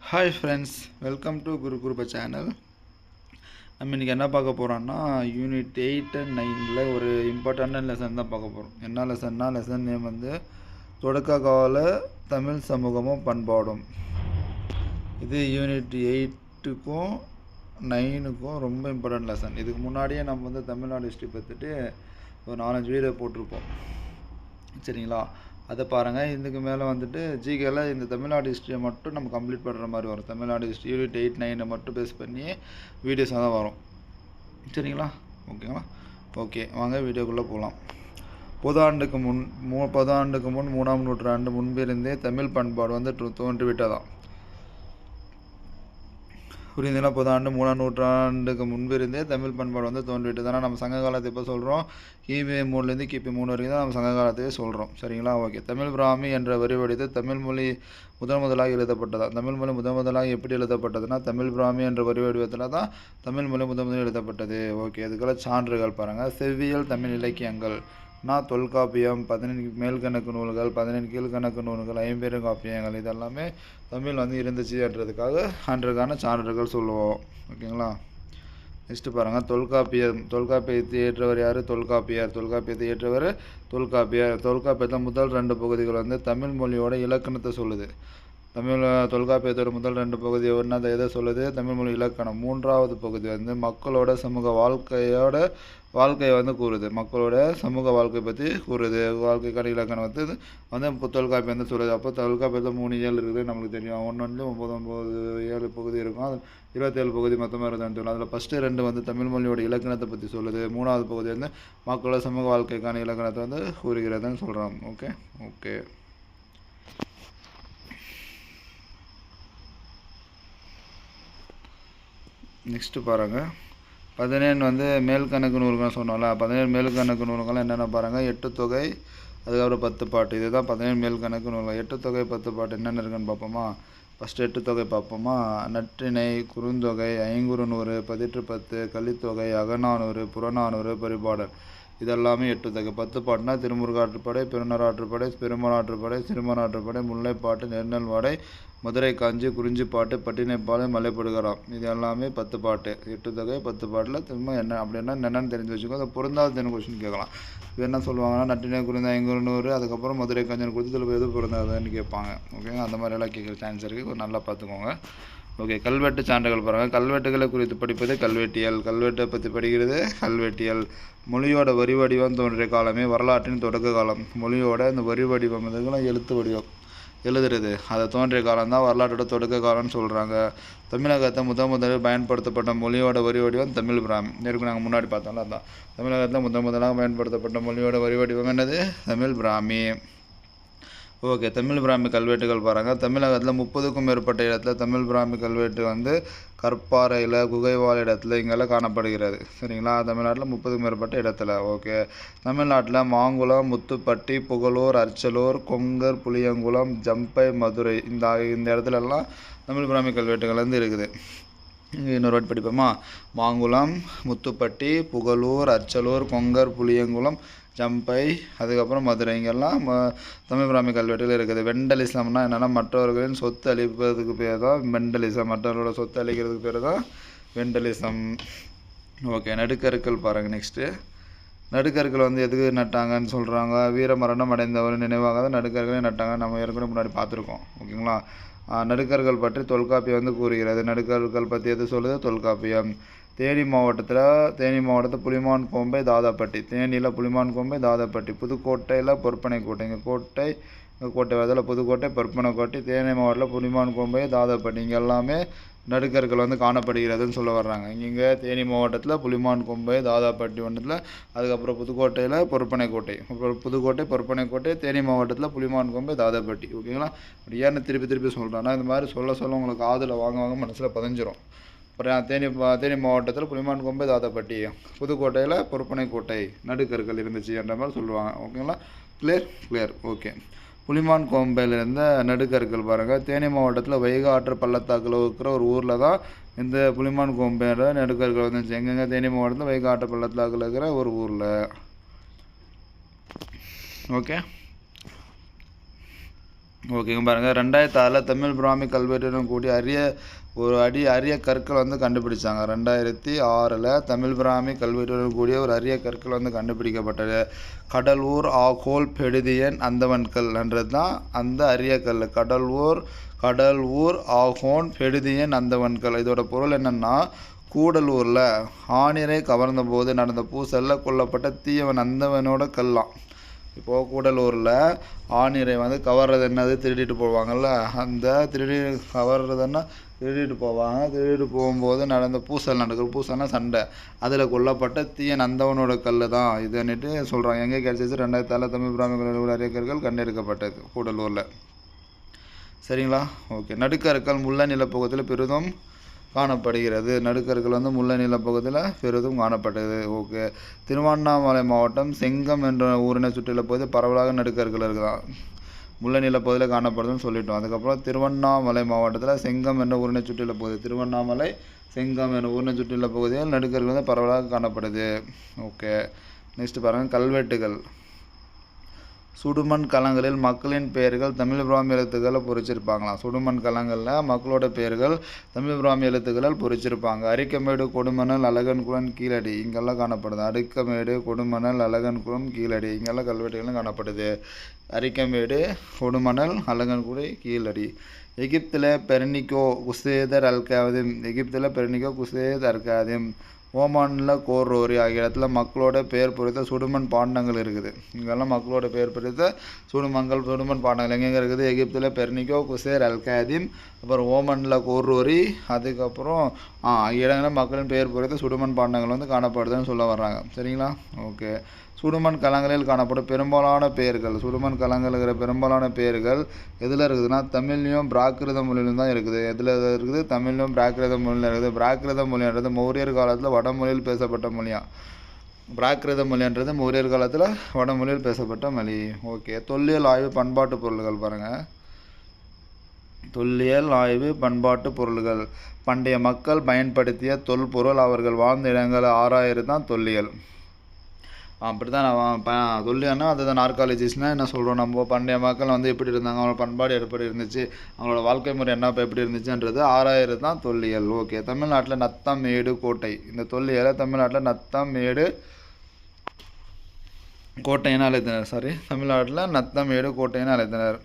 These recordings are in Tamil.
Hi friends, welcome to Guru குருப சேனல். நம்ம இன்றைக்கி என்ன பார்க்க போகிறோன்னா, யூனிட் 8 அண்ட் 9 ஒரு இம்பார்ட்டண்டான லெசன் தான் பார்க்க போகிறோம். என்ன லெசன்னா, லெசன் நேம் வந்து தொடக்க கால தமிழ் சமூகமும் பண்பாடும். இது யூனிட் 8க்கும் 9க்கும் ரொம்ப இம்பார்ட்டன்ட் லெசன். இதுக்கு முன்னாடியே நம்ம வந்து தமிழ்நாடு ஹிஸ்ட்ரி பற்றிட்டு ஒரு 4-5 வீடியோ போட்டிருப்போம், சரிங்களா? அதை பாருங்கள். இதுக்கு மேலே வந்துட்டு ஜிகேல இந்த தமிழ்நாடு ஹிஸ்ட்ரியை மட்டும் நம்ம கம்ப்ளீட் பண்ணுற மாதிரி வரும். தமிழ்நாடு ஹிஸ்ட்ரி யூனிட் 8, 9 மட்டும் பேஸ் பண்ணி வீடியோஸாக தான் வரும், சரிங்களா? ஓகேங்களா? ஓகே, வாங்க வீடியோக்குள்ளே போகலாம். பொது ஆண்டுக்கு முன் 3ஆம் நூற்றாண்டு முன்பிருந்தே தமிழ் பண்பாடு வந்து தோன்றிவிட்டதான். புரியுதுன்னா, பொது ஆண்டு 3ஆம் நூற்றாண்டுக்கு முன்பிருந்தே தமிழ் பண்பாடு வந்து தோன்றிவிட்டது. ஆனால் நம்ம சங்க காலத்தை இப்போ சொல்கிறோம். கிபி 3லேருந்து கிபி 3 வரைக்கும் தான் நம்ம சங்க காலத்தையே சொல்கிறோம், சரிங்களா? ஓகே. தமிழ் பிராமி என்ற வரி வடித்து தமிழ் மொழி முதலாக எழுதப்பட்டதா? தமிழ் மொழி முதலாக எப்படி எழுதப்பட்டதுன்னா, தமிழ் பிராமி என்ற வரி வடிவத்தில் தான் தமிழ் மொழி முதலில் எழுதப்பட்டது. ஓகே, இதுக்கெல்லாம் சான்றுகள் பாருங்கள். செவ்வியல் தமிழ் இலக்கியங்கள் தொல்காப்பியம், 17 மேல்கணக்கு நூல்கள், 17 கீழ்கணக்கு நூல்கள், 50 காப்பியங்கள், இதெல்லாமே தமிழ் வந்து இருந்துச்சுன்றதுக்கான சான்றுகள் சொல்லுவோம், ஓகேங்களா? நெக்ஸ்ட்டு பாருங்கள். தொல்காப்பியத்தை ஏற்றவர் யார்? தொல்காப்பியத்தை ஏற்றவர் தொல்காப்பியத்தில் முதல் 2 பகுதிகள் வந்து தமிழ் மொழியோட இலக்கணத்தை சொல்லுது. தொல்காப்பியத்தோட முதல் 2 பகுதி ஒன்று எதை சொல்லுது? தமிழ் மொழி இலக்கணம். 3வது பகுதி வந்து மக்களோட சமூக வாழ்க்கையை வந்து கூறுது. மக்களோட சமூக வாழ்க்கை பற்றி கூறுது. வாழ்க்கைக்கான இலக்கணம் வந்து தொல்காப்பியம் வந்து சொல்லுது. அப்போ தொல்காப்பியத்தில் 3 இயல் இருக்குது, நம்மளுக்கு தெரியும். 1 9 பகுதி இருக்கும். அது 27 பகுதி மொத்தமாக இருந்தான்னு. அதில் ஃபஸ்ட்டு 2 வந்து தமிழ் மொழியோட இலக்கணத்தை பற்றி சொல்லுது. 3வது பகுதி வந்து மக்களோட சமூக வாழ்க்கைக்கான இலக்கணத்தை வந்து கூறுகிறதுன்னு சொல்கிறோம். ஓகே. நெக்ஸ்ட்டு பாருங்கள். 17 வந்து மேல்கணக்கு நூல்கள் சொன்னோம்ல. 17 மேல்கணக்கு நூல்கள் என்னென்ன பாருங்கள். 8 தொகை, அதுக்கப்புறம் 10 பாட்டு. இதுதான் 17 மேல்கணக்கு நூல்கள். 8 தொகை 10 பாட்டு என்னென்ன இருக்குன்னு பார்ப்போமா? ஃபஸ்ட்டு 8 தொகை பார்ப்போமா? நற்றிணை, குறுந்தொகை, ஐங்குறுநூறு, பதிற்று 10, கலித்தொகை, அகநானூறு, புறநானூறு, பரிபாடல், இதெல்லாமே 8 தொகை. 10 பாட்டுனா திருமுருகாற்றுப்படை, பெருநராற்றுப்படை, பெருமனாற்றுப்படை, சிறுமனாற்றுப்படை, முல்லைப்பாட்டு, நெடுநல்வாடை, மதுரை காஞ்சி, குறிஞ்சிப்பாட்டு, பட்டினைப்பாலை, மலைப்படுகலாம், இது எல்லாமே 10 பாட்டு. 8 தொகை 10 பாட்டில் திரும்ப என்ன அப்படின்னா என்னென்னு தெரிஞ்சு வச்சுக்கோ. அதை பொருந்தாத தின கொஸ்டின் கேட்கலாம். இப்போ என்ன சொல்லுவாங்கன்னா, நட்டினை, குறைந்த, ஐங்குறுநூறு, அதுக்கப்புறம் மதுரை காஞ்சன் கொடுத்து எது பொருந்தாதுன்னு கேட்பாங்க, ஓகேங்க? அந்த மாதிரியெல்லாம் கேட்குற சான்ஸ் இருக்குது, கொஞ்சம் நல்லா பார்த்துக்கோங்க. ஓகே, கல்வெட்டு சான்றுகள் பாருங்கள். கல்வெட்டுகளை குறித்து படிப்பது கல்வெட்டியல். கல்வெட்டை பற்றி படிக்கிறது கல்வெட்டியல். மொழியோட வரி வடிவம் தோன்றிய காலமே வரலாற்றின் தொடக்க காலம். மொழியோட இந்த வரி வடிவம் இதுக்கெல்லாம் எழுத்து வடிவம் எழுதுறது, அதை தோன்றிய காலம் தான் வரலாற்றோட தொடக்க காலம்னு சொல்கிறாங்க. தமிழகத்தை முதலில் பயன்படுத்தப்பட்ட மொழியோட வரி வடிவம் தமிழ் பிராமி. நேருக்கு நாங்கள் முன்னாடி பார்த்தோம்ல, அதுதான். தமிழகத்தில் முதலாக பயன்படுத்தப்பட்ட மொழியோட வரி வடிவம் என்னது? தமிழ் பிராமி. ஓகே, தமிழ் பிராமி கல்வெட்டுகள் பாருங்கள். தமிழகத்தில் 30க்கும் மேற்பட்ட இடத்துல தமிழ் பிராமி கல்வெட்டு வந்து கற்பாறையில், குகைவாழ் இடத்துல இங்கெல்லாம் காணப்படுகிறது, சரிங்களா? தமிழ்நாட்டில் 30க்கும் மேற்பட்ட இடத்துல. ஓகே, தமிழ்நாட்டில் மாங்குளம், முத்துப்பட்டி, புகழூர், அர்ச்சலூர், கொங்கர், புளியங்குளம், ஜம்பை, மதுரை, இந்த இடத்துலலாம் தமிழ் பிராமி கல்வெட்டுகள் வந்து இருக்குது. இங்கே இன்னொரு வாட்டி படிப்போமா? மாங்குளம், முத்துப்பட்டி, புகழூர், அர்ச்சலூர், கொங்கர், புளியங்குளம், ஜம்பை, அதுக்கப்புறம் மதுரை, இங்கெல்லாம் தமிழ் பிராமி கல்வெட்டுகள் இருக்குது. வெண்டலிசம்னா என்னென்னா, மற்றவர்களின் சொத்து அழிப்பதுக்கு பேர் தான் வெண்டலிசம். மற்றவர்களோட சொத்து அழிக்கிறதுக்கு பேர் தான் வெண்டலிசம். ஓகே, நடுக்கற்கள் பாருங்கள். நெக்ஸ்ட்டு நடுக்கற்கள் வந்து எதுக்கு நட்டாங்கன்னு சொல்கிறாங்க? வீரமரணம் அடைந்தவர் நினைவாக தான் நடுக்கற்களை நட்டாங்க. நம்ம ஏற்கனவே முன்னாடி பார்த்துருக்கோம், ஓகேங்களா? நடுக்கற்கள் பற்றி தொல்காப்பியம் வந்து கூறுகிறது. நடுக்கற்கள் பற்றி எது சொல்லுது? தொல்காப்பியம். தேனி மாவட்டத்தில் புலிமான் கோம்பை, தாதாப்பட்டி. தேனியில் புலிமான் கோம்பை, தாதாப்பட்டி. புதுக்கோட்டையில் பொற்பனை கோட்டை. இங்கே கோட்டை வரதில் புதுக்கோட்டை, பொற்பனை கோட்டை. தேனி மாவட்டத்தில் புலிமான் கோம்பை, தாதாப்பட்டி, இங்கே எல்லாமே நடுக்கற்கள் வந்து காணப்படுகிறதுன்னு சொல்ல வர்றாங்க. இங்கே தேனி மாவட்டத்தில் புலிமான் கோம்பை, தாதாப்பட்டி ஒன்றத்தில், அதுக்கப்புறம் புதுக்கோட்டையில் பொற்பனை கோட்டை. அப்புறம் புதுக்கோட்டை, பொற்பனை கோட்டை, தேனி மாவட்டத்தில் புலிமான் கோம்பை, தாதாப்பட்டி, ஓகேங்களா? அப்படி ஏன்னு திருப்பி சொல்கிறேன்னா, இந்த மாதிரி சொல்ல உங்களுக்கு காதில் வாங்க மனசில் பதிஞ்சிரும். அப்புறம் தேனி மாவட்டத்தில் புலிமான் கோம்பை, தாதாப்பட்டி, புதுக்கோட்டையில் பொற்பனை கோட்டை, நடுக்கற்கள் இருந்துச்சு என்ற மாதிரி சொல்லுவாங்க, ஓகேங்களா? கிளியர். ஓகே, புலிமான் கோம்பையில் இருந்த நடுக்கற்கள் பாருங்கள். தேனி மாவட்டத்தில் வைகை ஆற்று பள்ளத்தாக்கில் இருக்கிற ஒரு ஊரில் தான் இந்த புலிமான் கோம்பைன்ற நடுக்கற்கள் வந்துச்சு. எங்கெங்க? தேனி மாவட்டத்தில் வைகை ஆற்று பள்ளத்தாக்கில் இருக்கிற ஒரு ஊரில். ஓகே, ஓகேங்க பாருங்கள். 2006 தமிழ் பிராமி கல்வெட்டுடன் கூடிய அரிய கற்கள் வந்து கண்டுபிடிச்சாங்க. 2006 தமிழ் பிராமி கல்வெட்டுடன் கூடிய ஒரு அரிய கற்கள் வந்து கண்டுபிடிக்கப்பட்டது. கடலூர் ஆகோல் பெடுதியன் அந்தவன்கல் என்றது தான் அந்த அரிய கல். கடலூர் ஆகோன் பெடுதியன் அந்தவன்கல். இதோட பொருள் என்னென்னா, கூடலூரில் ஆணிரை கவர்ந்த போது நடந்த பூசலில் கொல்லப்பட்ட தீயவன் அந்தவனோட கல்லாம். இப்போது கூடலூரில் ஆணிரை வந்து கவர்றது என்னது, திருடிட்டு போவாங்கள்ல, அந்த கவர்றதுன்னா திருடிட்டு போவாங்க. திருடிட்டு போகும்போது நடந்த பூசல்னா சண்டை, அதில் கொல்லப்பட்ட தீயன் அந்தவனோட கல் தான் இதுன்னுட்டு சொல்கிறாங்க. எங்கே கிடச்சிச்சு? 2006 தமிழ் பிராமி அரிய கற்கள் கண்டெடுக்கப்பட்டது கூடலூரில். சரிங்களா? ஓகே. நடுக்கற்கள் முல்லை நிலப்பகுதியில் பெரிதும் காணப்படுகிறது. நடுக்கற்கள் வந்து முல்லை நிலப்பகுதியில் பெரிதும் காணப்பட்டது. ஓகே. திருவண்ணாமலை மாவட்டம் செங்கம் என்ற ஊரினை சுற்றியுள்ள பகுதி பரவலாக நடுக்கற்கள் இருக்குதான். முல்லை நிலப்பகுதியில் காணப்படுதுன்னு சொல்லிட்டோம். அதுக்கப்புறம் திருவண்ணாமலை மாவட்டத்தில் செங்கம் என்ற ஊரினை சுற்றியுள்ள பகுதி, திருவண்ணாமலை செங்கம் என்ற ஊரினை சுற்றியுள்ள பகுதியில் நடுக்கற்கள் வந்து பரவலாக காணப்படுது. ஓகே. நெக்ஸ்ட் பாருங்கள், கல்வெட்டுகள். சுடுமண் கலங்களில் மக்களின் பெயர்கள் தமிழ் பிராமி எழுத்துக்களை பொறிச்சிருப்பாங்களாம். சுடுமண் கலங்களில் மக்களோட பெயர்கள் தமிழ் பிராமி எழுத்துக்களில் பொறிச்சிருப்பாங்க. அரிக்கமேடு, கொடுமணல், அழகன்குளம், கீழடி இங்கெல்லாம் காணப்படுது. அரிக்கமேடு, கொடுமணல், அழகன்குளம், கீழடி இங்கெல்லாம் கல்வெட்டுகளும் காணப்படுது. அரிக்கமேடு, கொடுமணல், அழகன்குளம், கீழடி. எகிப்தில் பெர்னிக்கோ குசேதர் அல்காதிம், ஓமானில் கோர்ரோரி ஆகிய இடத்துல மக்களோட பெயர் பொறித்த சுடுமண் பாண்டங்கள் இருக்குது. இங்கெல்லாம் மக்களோட பெயர் பொறித்த சுடுமண் பாண்டங்கள் எங்கெங்கே இருக்குது? எகிப்தில் பெர்னிக்கோ குசேர் அல்காதிம், அப்புறம் ஓமானில் கோர்ரோரி, அதுக்கப்புறம் இடங்களில் மக்களின் பெயர் பொறித்த சுடுமண் பாண்டங்கள் வந்து காணப்படுதுன்னு சொல்ல வர்றாங்க. சரிங்களா? ஓகே. சுடுமண் கலங்களில் காணப்படும் பெரும்பாலான பெயர்கள், சுடுமண் கலங்கள் இருக்கிற பெரும்பாலான பெயர்கள் எதில் இருக்குதுன்னா, தமிழ்லையும் பிராகிருத மொழியிலும் தான் இருக்குது. எதில் இருக்குது? தமிழ்லையும் பிராகிருத மொழியில் இருக்குது. பிராகிருத மொழின்றது மௌரியர் காலத்தில் வடமொழியில் பேசப்பட்ட மொழியா. பிராகிருத மொழின்றது மௌரியர் காலத்தில் வடமொழியில் பேசப்பட்ட மொழி. ஓகே. தொல்லியல் ஆய்வு பண்பாட்டு பொருள்கள் பாருங்கள். தொல்லியல் ஆய்வு பண்பாட்டு பொருள்கள். பண்டைய மக்கள் பயன்படுத்திய தொல்பொருள், அவர்கள் வாழ்ந்த இடங்களை ஆராயிறது தான் தொல்லியல். அப்படி தான் நான் தொல்லியல்னா அதுதான். ஆர்காலஜிஸ்ட்னால் என்ன சொல்கிறோம் நம்ம, பண்டைய மக்கள் வந்து எப்படி இருந்தாங்க, அவங்களோட பண்பாடு எப்படி இருந்துச்சு, அவங்களோட வாழ்க்கை முறை என்ன எப்படி இருந்துச்சுன்றது ஆராயிறது தான் தொல்லியல். ஓகே. தமிழ்நாட்டில் நத்தம், மேடு, கோட்டை. இந்த தொல்லியலை தமிழ்நாட்டில் நத்தம், மேடு, கோட்டைன்னு அழைத்தனர். தமிழ்நாட்டில் நத்தம், மேடு, கோட்டைன்னு அழைத்தனர்.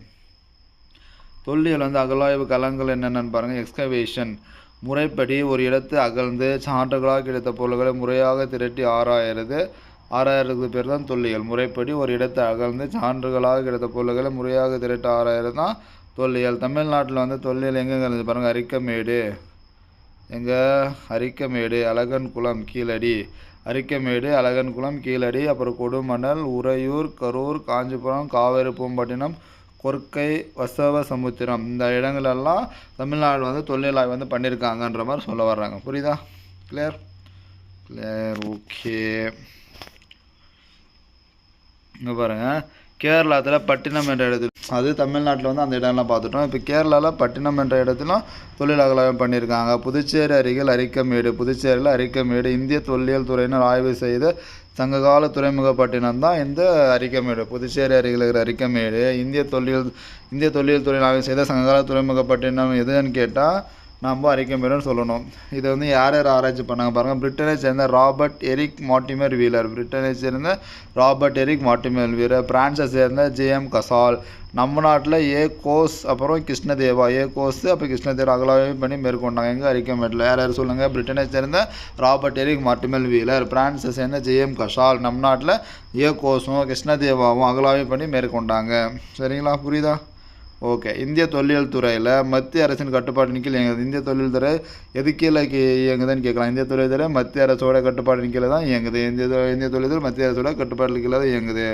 தொல்லியல் வந்து அகழாய்வு களங்கள் என்னென்னு பாருங்கள். எக்ஸ்கவேஷன், முறைப்படி ஒரு இடத்து அகழ்ந்து சான்றுகளாக கிடைத்த பொருள்களை முறையாக திரட்டி ஆராயறதுக்கு பேர் தான் தொல்லியல். முறைப்படி ஒரு இடத்தை அகழ்ந்து சான்றுகளாக கிடைத்த பொருள்களை முறையாக திரட்டி ஆராயறது தான் தொல்லியல். தமிழ்நாட்டில் வந்து தொல்லியல் எங்கெங்கே இருந்துச்சு பாருங்கள். அரிக்கமேடு, அழகன்குளம், கீழடி. அரிக்கமேடு, அழகன்குளம், கீழடி. அப்புறம் கொடுமணல், உறையூர், கரூர், காஞ்சிபுரம், காவேரி பூம்பட்டினம், கொர்க்கை, வசவ சமுத்திரம் இந்த இடங்களெல்லாம் தமிழ்நாடு வந்து தொல்லியல் ஆய்வு வந்து பண்ணியிருக்காங்கன்ற மாதிரி சொல்ல வர்றாங்க. புரியுதா? கிளியர். ஓகே. இங்கே பாருங்கள், கேரளாவில் பட்டினம் என்ற இடத்துல, அது தமிழ்நாட்டில் வந்து அந்த இடம்லாம் பார்த்துட்டோம். இப்போ கேரளாவில் பட்டினம் என்ற இடத்துலாம் தொழில் அகழாய்வு பண்ணியிருக்காங்க. புதுச்சேரி அருகில் புதுச்சேரியில் அரிக்கமேடு. இந்திய தொல்லியல் துறையினர் ஆய்வு செய்த சங்ககால துறைமுகப்பட்டினம் தான் இந்த அரிக்கமேடு. புதுச்சேரி அருகில் இருக்கிற அரிக்கமேடு இந்திய தொல்லியல் துறையில் ஆய்வு செய்த சங்ககால துறைமுகப்பட்டினம் எதுன்னு கேட்டால் நம்ம அரிக்கமேடுன்னு சொல்லணும். இதை வந்து யார் ஆராய்ச்சி பண்ணாங்க பாருங்கள். பிரிட்டனை சேர்ந்த ராபர்ட் எரிக் மார்டிமர் வீலர், பிரான்ஸை சேர்ந்த ஜேஎம் கசால், நம்ம நாட்டில் கோஸ், அப்புறம் கிருஷ்ணதேவா, கிருஷ்ணதேவா அகழாய்வு பண்ணி மேற்கொண்டாங்க. எங்கே? அரிக்கமேட்டில். யார் சொல்லுங்கள்? பிரிட்டனை சேர்ந்த ராபர்ட் எரிக் மார்டிமர் வீலர், பிரான்ஸை சேர்ந்த ஜேஎம் கசால், நம்ம நாட்டில் கோஸும் கிருஷ்ணதேவாவும் அகழாய்வு பண்ணி மேற்கொண்டாங்க. சரிங்களா? புரியுதா? ஓகே. இந்திய தொல்லியல் துறையில் மத்திய அரசின் கட்டுப்பாடு கீழ் இயங்குது. இந்திய தொல்லியல் துறை எது கீழே இயங்குதுன்னு கேட்கலாம். இந்திய தொல்லியல் துறை மத்திய அரசோட கட்டுப்பாடு கீழே தான் இயங்குது. இந்திய தொல்லியல் துறை மத்திய அரசோட கட்டுப்பாடு கீழே தான் இயங்குது.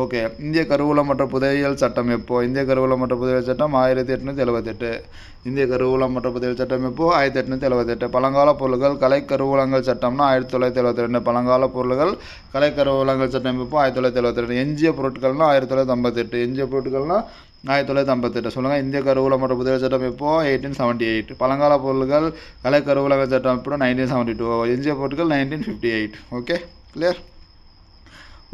ஓகே. இந்திய கருவூலம் மற்றும் புதையியல் சட்டம் எப்போ? இந்திய கருவூலம் மற்றும் புதையியல் சட்டம் 1878. இந்திய கருவூலம் மற்றும் புதையியல் சட்டம் எப்போ? 1878. பழங்கால பொருள்கள் கலை கருவூலங்கள் சட்டம்னா 1972. பழங்கால பொருள்கள் கலை கருவூலங்கள் சட்டம் எப்போ? 1972. எஞ்சிய பொருட்கள்னா 1958. எஞ்சிய பொருட்கள்னா 1958. சொல்லுங்கள். இந்திய கருவூலம் மற்றும் புதையல் சட்டம் எப்போ? 1878. பழங்கால பொருள்கள் கலை கருவூலங்கள் சட்டம் எப்போ? 1972. எஞ்சிய பொருட்கள் 1958. ஓகே. கிளியர்.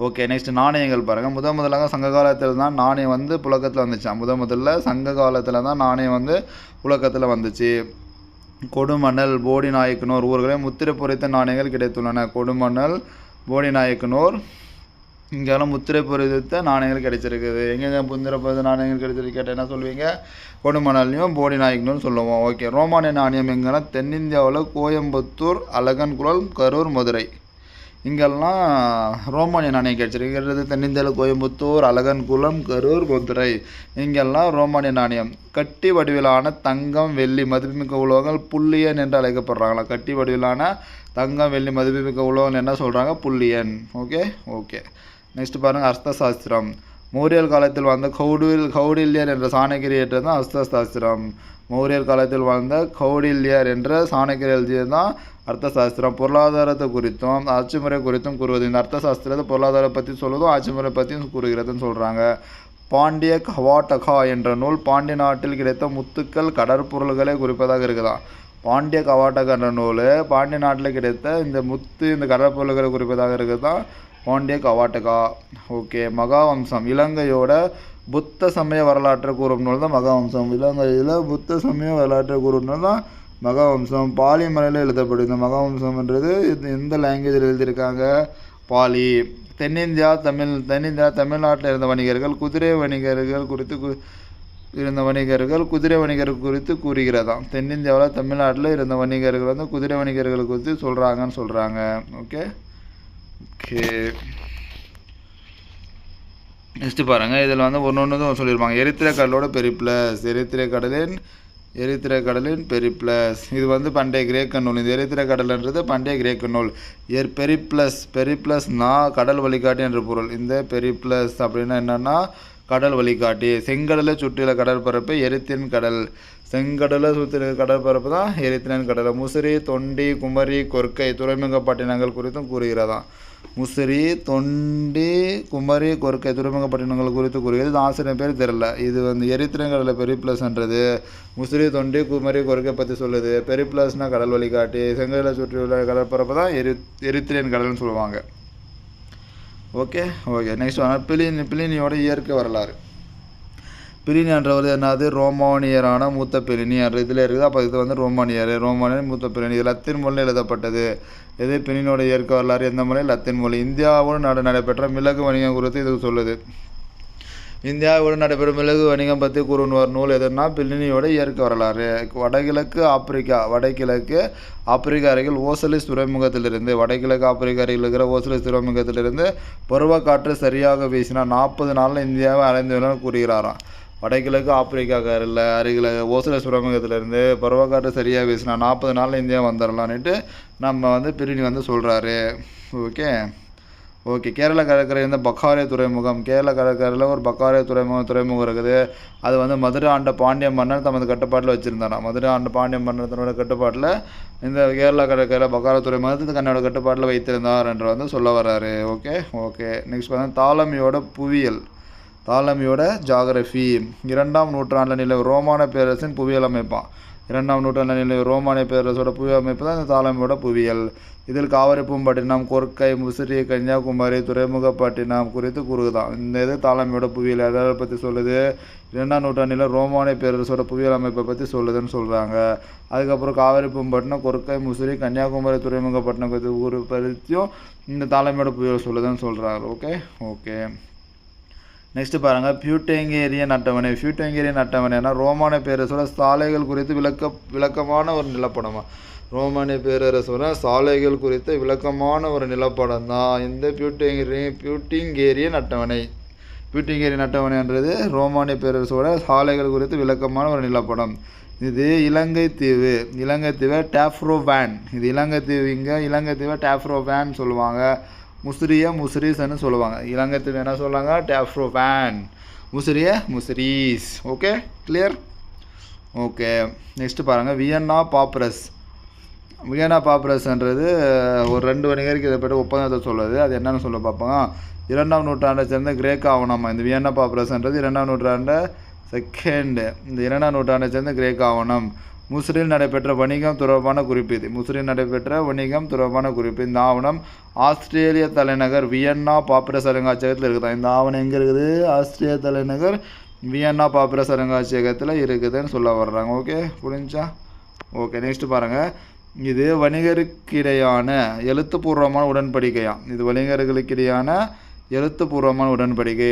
ஓகே. நெக்ஸ்ட் நாணயங்கள் பாருங்கள். முதலாக சங்க காலத்தில் தான் நாணயம் வந்து புழக்கத்தில் வந்துச்சான். முதல்ல சங்க காலத்தில் தான் நாணயம் வந்து புழக்கத்தில் வந்துச்சு. கொடுமணல், போடி நாயக்கனூர் ஊர்களில் முத்திரை பொறித்த நாணயங்கள் கிடைத்துள்ளன. கொடுமணல், போடி நாயக்கனூர் இங்கெல்லாம் முத்திரை பொறித்த நாணயங்கள் கிடைச்சிருக்குது. எங்கெங்க முத்திரை பொறித்த நாணயங்கள் கிடைச்சிருக்கு கேட்டால் என்ன சொல்லுவீங்க? கொடுமணல்லையும் போடி நாயக்கனூர்னு சொல்லுவோம். ஓகே. ரோமானிய நாணயம் எங்கன்னா தென்னிந்தியாவில் கோயம்புத்தூர், அழகன்குளம், கரூர், மதுரை இங்கெல்லாம் ரோமானிய நாணயம் கிடைச்சிருக்கிறது. தென்னிந்தியாவில் கோயம்புத்தூர், அழகன்குளம், கரூர், மதுரை இங்கெல்லாம் ரோமானிய நாணயம். கட்டி வடிவிலான தங்கம், வெள்ளி மதிப்புமிக்க உலோகங்கள் புள்ளியன் என்று அழைக்கப்படுறாங்களா? கட்டி வடிவிலான தங்கம், வெள்ளி மதிப்புமிக்க உலோகங்கள் என்ன சொல்கிறாங்க? புள்ளியன். ஓகே. நெக்ஸ்ட் பாருங்கள், அர்த்தசாஸ்திரம். மௌரியர் காலத்தில் வாழ்ந்த கௌடில்யர் என்ற சாணக்கியர் இயற்றியது தான் அர்த்தசாஸ்திரம். மௌரியர் காலத்தில் வாழ்ந்த கௌடில்யர் என்ற சாணக்கியர் எழுதியது தான் அர்த்தசாஸ்திரம். பொருளாதாரத்தை குறித்தும் ஆட்சி முறை குறித்தும் கூறுவது. இந்த அர்த்தசாஸ்திரத்தை பொருளாதாரம் பற்றி சொல்வதும் ஆட்சி முறை பற்றியும் கூறுகிறதுன்னு சொல்கிறாங்க. பாண்டிய கவாட்டகா என்ற நூல் பாண்டிய நாட்டில் கிடைத்த முத்துக்கள் கடற்பொருள்களை குறிப்பதாக இருக்குதா? பாண்டிய கவாட்டகா என்ற நூல் பாண்டிய நாட்டில் கிடைத்த இந்த முத்து இந்த கடற்பொருள்களை குறிப்பதாக இருக்குதா? பாண்டிய கவாட்டகா. ஓகே. மகாவம்சம். இலங்கையோட புத்த சமய வரலாற்றை கூறும் நூல் தான் மகாவம்சம். இலங்கையில் புத்த சமய வரலாற்றை கூறும் நூல் தான் மகாவம்சம். பாலி மலையில் எழுதப்படும். இந்த மகாவம்சம்ன்றது எந்த லாங்குவேஜில் எழுதியிருக்காங்க? பாலி. தமிழ்நாட்டில் இருந்த வணிகர்கள் குதிரை வணிகர்கள் குறித்து கூறுகிறதாம். தென்னிந்தியாவில் தமிழ்நாட்டில் இருந்த வணிகர்கள் வந்து குதிரை வணிகர்கள் குறித்து சொல்கிறாங்க. ஓகே. நெக்ஸ்ட்டு பாருங்கள். இதில் வந்து ஒன்று சொல்லியிருப்பாங்க. எரித்திரை கடலின் பெரிப்ளஸ் இது வந்து பண்டைய கிரேக்க நூல். இது எரித்திரை கடல்ன்றது பண்டைய கிரேக்க நூல். பெரிப்ளஸ்னா கடல் வழிகாட்டி என்ற பொருள். இந்த பெரிப்ளஸ் அப்படின்னா என்னென்னா கடல் வழிகாட்டி. செங்கடலை சுற்றியுள்ள கடற்பரப்பு எரித்திரன் கடல். செங்கடலை சுற்றியுள்ள கடற்பரப்பு தான் எரித்திரன் கடல். முசிறி, தொண்டி, குமரி, கொர்க்கை துறைமுகப்பட்டினங்கள் குறித்தும் கூறுகிறதாம். முசிறி, தொண்டி, குமரி, கொர்க்கை துறைமுகப்பட்டினங்கள் குறித்து கூறுகிறது. இது ஆசிரியர் பேர் தெரில. இது வந்து எரித்திரன் கடலை பெரிப்ளஸ்ன்றது முசிறி, தொண்டி, குமரி, கொர்க்கை பற்றி சொல்லுது. பெரிப்ளஸ்னால் கடல் வழிகாட்டி. செங்கடலை சுற்றியுள்ள கடற்பரப்பு தான் எரித்திரன் கடல்னு சொல்லுவாங்க. ஓகே. நெக்ஸ்ட் பிளினியோட இயற்கை வரலாறு. பிளினி என்றவர் என்னது? ரோமானியரான மூத்த பிளினி இதில் இருக்குது. அப்போ இது வந்து ரோமானியர் மூத்த பிளினி. இது லத்தீன் மொழியில் எழுதப்பட்டது. இது பிளினியோட இயற்கை வரலாறு எந்த மொழி? லத்தீன் மொழி. இந்தியாவோடு நடைபெற்ற மிளகு வணிகம் குறித்து இது சொல்லுது. இந்தியாவோடு நடைபெறும் மிளகு வணிகம் பற்றி கூறும் நூல் எதுனா பிளினியோட இயற்கை வரலாறு. வடகிழக்கு ஆப்பிரிக்கா அருகில் ஓசலிஸ் துறைமுகத்திலிருந்து இருக்கிற ஓசலிஸ் துறைமுகத்திலிருந்து பருவக்காற்று சரியாக வீசினா 40 நாளில் இந்தியாவை அடைந்துள்ளன கூறுகிறாராம். வடகிழக்கு ஆப்பிரிக்கா அருகில் ஓசலிஸ் துறைமுகத்திலிருந்து பருவக்காற்று சரியாக வீசினா 40 நாளில் இந்தியா வந்துடலான்ட்டு நம்ம வந்து பிளினி வந்து சொல்கிறாரு. ஓகே. கேரள கடற்கரையில் இருந்த பக்காரே துறைமுகம். கேரள கடற்கரையில் ஒரு பக்காரே துறைமுகம் இருக்குது. அது வந்து மதுரை ஆண்ட பாண்டிய மன்னர் தமது கட்டுப்பாட்டில் வச்சுருந்தாராம். மதுரை ஆண்ட பாண்டிய மன்னர் தன்னோட கட்டுப்பாட்டில் இந்த கேரளா கடற்கரையில் பக்காரே துறைமுகத்தை தன்னோட கட்டுப்பாட்டில் வைத்திருந்தார் என்று வந்து சொல்ல வர்றாரு. ஓகே. நெக்ஸ்ட் வந்து தாலமியோட புவியியல். தாலமியோட ஜாகிரஃபி. 2ஆம் நூற்றாண்டில் நிலவு ரோமான பேரரசின் புவியியல் அமைப்பான். 2ஆம் நூற்றாண்டில் நிலவு ரோமானிய பேரரசோட புவியியல் அமைப்பு தான் இந்த தாலமியோட புவியியல். இதில் காவிரி பூம்பட்டினம், கொர்க்கை, முசிறி, கன்னியாகுமரி துறைமுகப்பட்டினம் குறித்து கூறுதான். இந்த இது தாலமியோட புவியியல் எதை பற்றி சொல்லுது? 2ஆம் நூற்றாண்டில் ரோமானிய பேரரசோட புவியியல் அமைப்பை பற்றி சொல்லுதுன்னு சொல்கிறாங்க. அதுக்கப்புறம் காவிரி பூம்பட்டினம், கொர்க்கை, முசிறி, கன்னியாகுமரி துறைமுகப்பட்டினம் பற்றியும் இந்த தாலமியோட புவியியல் சொல்லுதுன்னு சொல்கிறாங்க. ஓகே. நெக்ஸ்ட் பாருங்கள். பியூட்டேங்கேரியன் அட்டவணைனா ரோமானிய பேரரசோட சாலைகள் குறித்து விளக்கமான ஒரு நிலப்படமா? ரோமானிய பேரரசோட சாலைகள் குறித்த விளக்கமான ஒரு நிலப்படம் தான் இந்த பியூட்டிங்கேரியன் அட்டவணை. அட்டவணைன்றது ரோமானிய பேரரசோட சாலைகள் குறித்து விளக்கமான ஒரு நிலப்படம். இது இலங்கை தீவை டாப்ரோவேன். இது இலங்கை தீவை டாப்ரோவேன் சொல்லுவாங்க. முசிறிஸ்ன்னு சொல்லுவாங்க. இலங்கை தீவு என்ன சொல்லுவாங்க? Taprobane. Muziris. Okay, clear. Okay. Next பாருங்கள். வியன்னா பாப்புரஸ்ன்றது ஒரு 2 வணிகருக்கு இதை பற்றி ஒப்பந்தத்தை சொல்லுது. அது என்னென்னு சொல்ல பார்ப்போங்க. 2ஆம் நூற்றாண்டை சேர்ந்த கிரேக்க ஆவணம். இந்த வியன்னா பாப்புரஸ்ன்றது 2ஆம் நூற்றாண்டை சேர்ந்த கிரேக்க ஆவணம். முசிறியில் நடைபெற்ற வணிகம் தொடர்பான குறிப்பு இது. முசிறியில் நடைபெற்ற வணிகம் தொடர்பான குறிப்பு. இந்த ஆவணம் ஆஸ்திரேலிய தலைநகர் வியன்னா பாப்பிரஸ் அருங்காட்சியகத்தில் இருக்குதா? இந்த ஆவணம் எங்கே இருக்குது? ஆஸ்திரேலிய தலைநகர் வியன்னா பாப்பிரஸ் அருங்காட்சியகத்தில் இருக்குதுன்னு சொல்ல வர்றாங்க. ஓகே, புரிஞ்சா? ஓகே, நெக்ஸ்ட் பாருங்கள். இது வணிகருக்கிடையான எழுத்துப்பூர்வமான உடன்படிக்கையா? இது வணிகர்களுக்கிடையான எழுத்துப்பூர்வமான உடன்படிக்கை.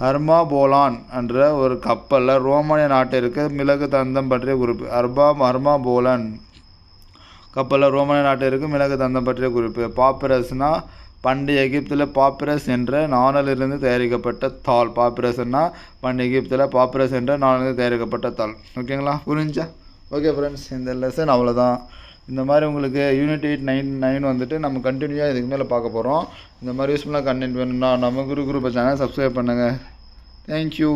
ஹர்மாபோலான் என்ற ஒரு கப்பலில் ரோமானிய நாட்டிற்கு மிளகு தந்தம் பற்றிய குறிப்பு. ஹர்மாபோலான் கப்பலில் ரோமானிய நாட்டிற்கு மிளகு தந்தம் பற்றிய குறிப்பு. பாப்பிரஸ்னா பண்டைய எகிப்தில் பாப்பிரஸ் என்ற நாணலிருந்து தயாரிக்கப்பட்ட தாள். பாப்பிரஸ்னா பண்டைய எகிப்தில் பாப்பிரஸ் என்ற நாணலிருந்து தயாரிக்கப்பட்ட தாள். ஓகேங்களா, புரிஞ்சா? ஓகே ஃப்ரெண்ட்ஸ், இந்த லெசன் அவ்வளோதான். இந்த மாதிரி உங்களுக்கு யூனிட் 8, 9 வந்துட்டு நம்ம கண்டினியூவாக இதுக்கு மேலே பார்க்க போகிறோம். இந்த மாதிரி யூஸ்ஃபுல்லாக கண்டென்ட் வேணும்னா நம்ம குரு சேனல் சப்ஸ்கிரைப் பண்ணுங்கள். தேங்க்யூ.